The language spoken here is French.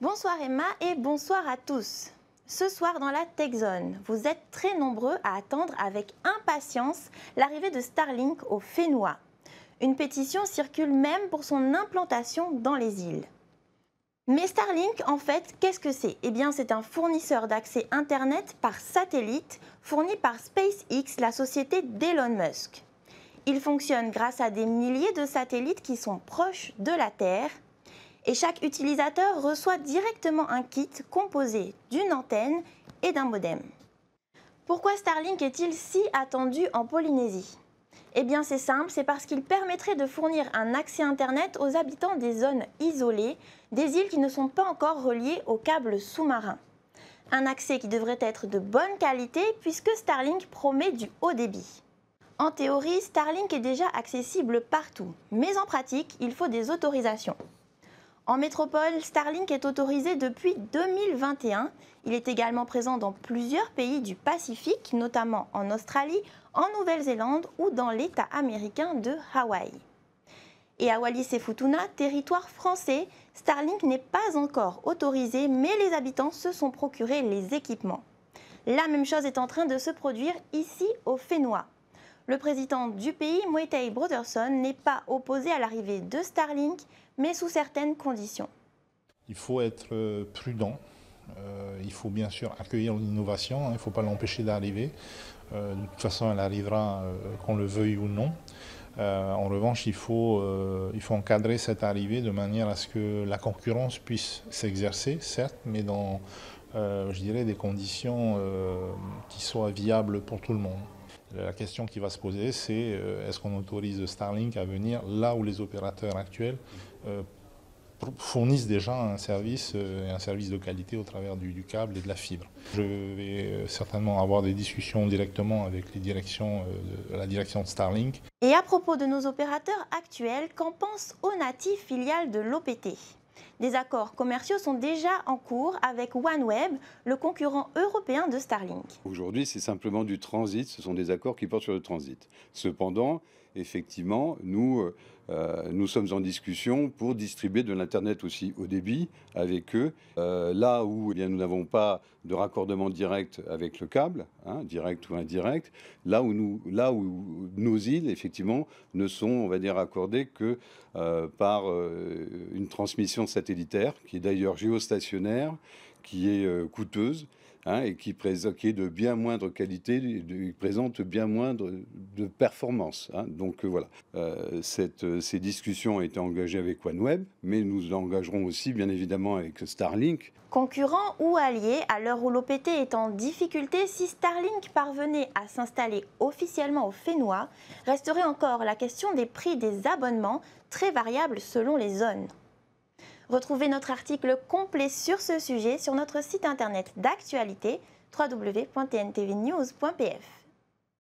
Bonsoir Emma et bonsoir à tous. Ce soir dans la Tech Zone, vous êtes très nombreux à attendre avec impatience l'arrivée de Starlink au Fénois. Une pétition circule même pour son implantation dans les îles. Mais Starlink, en fait, qu'est-ce que c'est? Eh bien, c'est un fournisseur d'accès Internet par satellite fourni par SpaceX, la société d'Elon Musk. Il fonctionne grâce à des milliers de satellites qui sont proches de la Terre. Et chaque utilisateur reçoit directement un kit composé d'une antenne et d'un modem. Pourquoi Starlink est-il si attendu en Polynésie? Eh bien c'est simple, c'est parce qu'il permettrait de fournir un accès Internet aux habitants des zones isolées, des îles qui ne sont pas encore reliées aux câbles sous-marins. Un accès qui devrait être de bonne qualité puisque Starlink promet du haut débit. En théorie, Starlink est déjà accessible partout, mais en pratique, il faut des autorisations. En métropole, Starlink est autorisé depuis 2021. Il est également présent dans plusieurs pays du Pacifique, notamment en Australie, en Nouvelle-Zélande ou dans l'État américain de Hawaï. Et à Wallis et Futuna, territoire français, Starlink n'est pas encore autorisé, mais les habitants se sont procurés les équipements. La même chose est en train de se produire ici au Fénois. Le président du pays, Moetai Brotherson, n'est pas opposé à l'arrivée de Starlink, mais sous certaines conditions. Il faut être prudent, il faut bien sûr accueillir l'innovation, il ne faut pas l'empêcher d'arriver. De toute façon, elle arrivera qu'on le veuille ou non. En revanche, il faut encadrer cette arrivée de manière à ce que la concurrence puisse s'exercer, certes, mais dans, je dirais, des conditions qui soient viables pour tout le monde. La question qui va se poser, c'est est-ce qu'on autorise Starlink à venir là où les opérateurs actuels fournissent déjà un service de qualité au travers du câble et de la fibre. Je vais certainement avoir des discussions directement avec la direction de Starlink. Et à propos de nos opérateurs actuels, qu'en pense Onati, filiale de l'OPT? Des accords commerciaux sont déjà en cours avec OneWeb, le concurrent européen de Starlink. Aujourd'hui, c'est simplement du transit, ce sont des accords qui portent sur le transit. Cependant, effectivement, nous sommes en discussion pour distribuer de l'Internet aussi au débit avec eux. Là où nous n'avons pas de raccordement direct avec le câble, direct ou indirect, là où nos îles, effectivement, ne sont, on va dire, accordées que par une transmission satellitaire, qui est d'ailleurs géostationnaire, qui est coûteuse, et qui est de bien moindre qualité, qui présente bien moindre de performance. Donc voilà, ces discussions ont été engagées avec OneWeb, mais nous engagerons aussi bien évidemment avec Starlink. Concurrent ou allié, à l'heure où l'OPT est en difficulté, si Starlink parvenait à s'installer officiellement au Fénois, resterait encore la question des prix des abonnements, très variables selon les zones. Retrouvez notre article complet sur ce sujet sur notre site internet d'actualité www.tntvnews.pf.